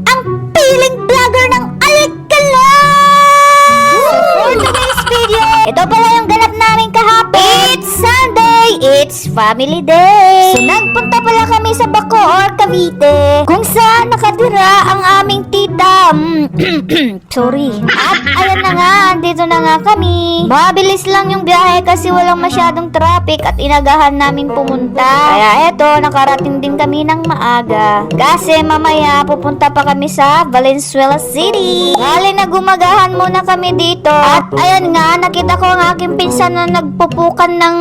ang piling vlogger ng Alcala! For today's video, ito pala yung ganap namin kahapon. It's Sunday! It's family day! So nagpunta pala kami sa Bacoor, Cavite, kung saan nakatira ang aming tita. Sorry. At ayan na nga, andito na nga kami. Mabilis lang yung biyahe kasi walang masyadong traffic at inagahan namin pumunta. Kaya eto, nakarating din kami ng maaga. Kasi mamaya pupunta pa kami sa Valenzuela City. Bali na gumagahan muna kami dito. At ayan nga, nakita ko ang aking pinsan na nagpupukan ng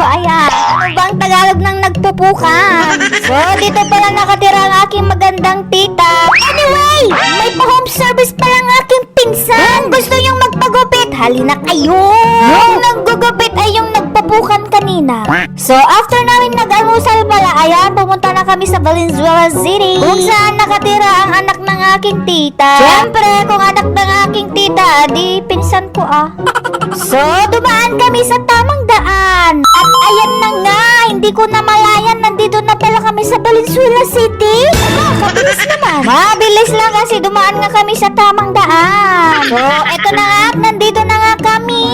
ayan. Ano bang Tagalog ng nagpupukan? So, dito pala nakatira ang aking magandang tita. Anyway, may pa-home service pala ang aking pinsan. Kung gusto nyong magpagupit, halina kayo. Yung naggugupit ay yung nagpupukan kanina. So, after namin nag-almusal pala, ayan, pumunta na kami sa Valenzuela City, kung saan nakatira ang anak ng aking tita. Siyempre, kung anak ng aking tita, di pinsan ko So, dumaan kami sa tamang daan. At ayan na nga, hindi ko na malayan, nandito na pala kami sa Valenzuela City. Kabilis naman. Mabilis lang kasi dumaan nga kami sa tamang daan. So, eto na nga, nandito na nga kami.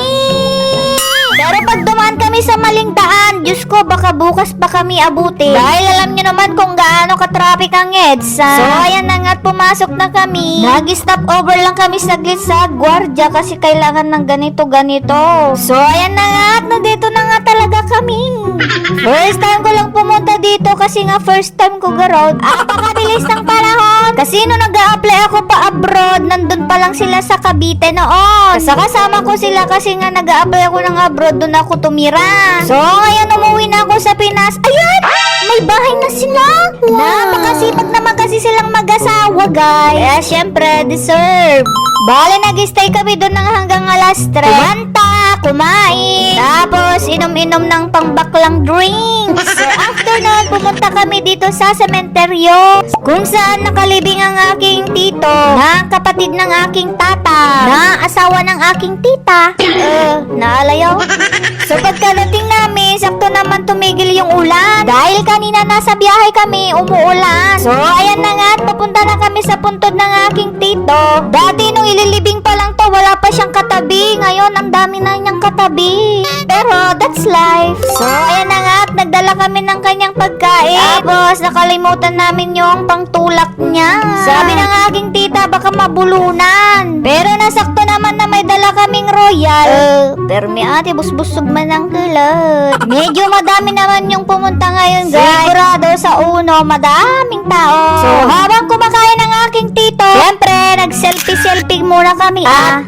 Pero pag dumaan kami sa maling daan, Diyos ko, baka bukas pa kami abuti. Dahil alam nyo naman kung gaano ka-traffic ang EDSA. So, ayan na nga, pumasok na kami. Nag-stop over lang kami saglit sa gwardiya kasi kailangan ng ganito-ganito. So, ayan na nga, nandito na nga talaga kami. First time ko lang pumunta dito kasi nga first time ko garod. Napakabilis ng panahon. Kasi nung nag-a-apply ako pa abroad, nandun pa lang sila sa Cavite noon. Kasama ko sila kasi nga nag-a-apply ako ng abroad, doon ako tumira. So, ngayon umuwi na ako sa Pinas. Ayan! May bahay na sila! Napakasipag naman kasi silang mag-asawa, guys. Kaya syempre, deserve. Bale, nag-stay kami doon ng hanggang alas 3. Kumanta, kumain, tapos inom-inom ng pangbaklang drinks. So, after nun, pumunta kami dito sa sementeryo, kung saan nakalibing ang aking tito, na kapatid ng aking tata, na asawa ng aking tita. Naalayaw? So, pagkadating namin, sakto naman tumigil yung ulan. Dahil kanina nasa biyahe kami, umuulan. So, ayan na nga, papunta na kami sa puntod ng aking tito. Dati nung ililibing pa lang to, wala pa siyang katabi. Ngayon, ang dami na niyang katabi. Pero, that's life. So, ayan na nga, at nagdala kami ng kanyang pagkain. Tapos, nakalimutan namin yung pangtulak niya. Sabi ng aking tita, baka mabulunan. Pero, nasakto naman na may dala kaming royal. Pero may ate, busbusog man ang kulat. Medyo madami naman yung pumunta ngayon, guys. Sigurado sa uno, madaming tao. So, habang kumakain ng aking tito, syempre, nag-selfie-selfie muna kami,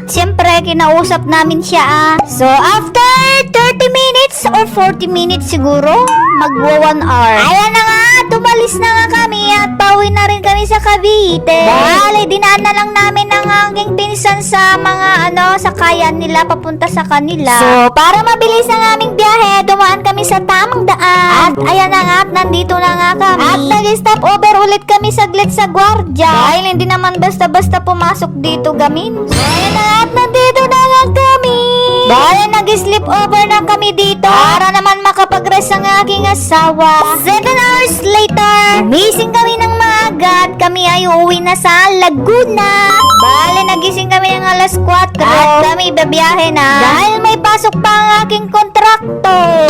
Syempre, kinausap namin siya, So, after 30 minutes or 40 minutes siguro, magwa 1 hour. Ayan na nga, tumalis na nga kami at pauwi na rin kami sa Cavite. Bale, dinaan na lang namin ang aking pinsan sa mga sakayan nila papunta sa kanila. So, para mabilis ang aming biyahe, dumaan kami sa tamang daan. At ayan na nga, at nandito na nga kami. At nag-stop over ulit kami saglit sa gwardiya. Dahil hindi naman basta-basta pumasok dito gamin. So, ayan na nga, at nandito na nga kami. Dahil nag-sleep over na kami dito para naman makapag-rest ang aking asawa. 7 hours later, gumising kami ng maaga at kami ay uuwi na sa Laguna. Bale, nagising kami ng alas 4 at kami babiyahe na dahil may pasok pa ang aking kontrakto.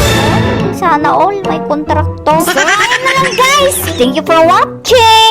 Sana all may kontrakto. So, ayun na lang, guys. Thank you for watching.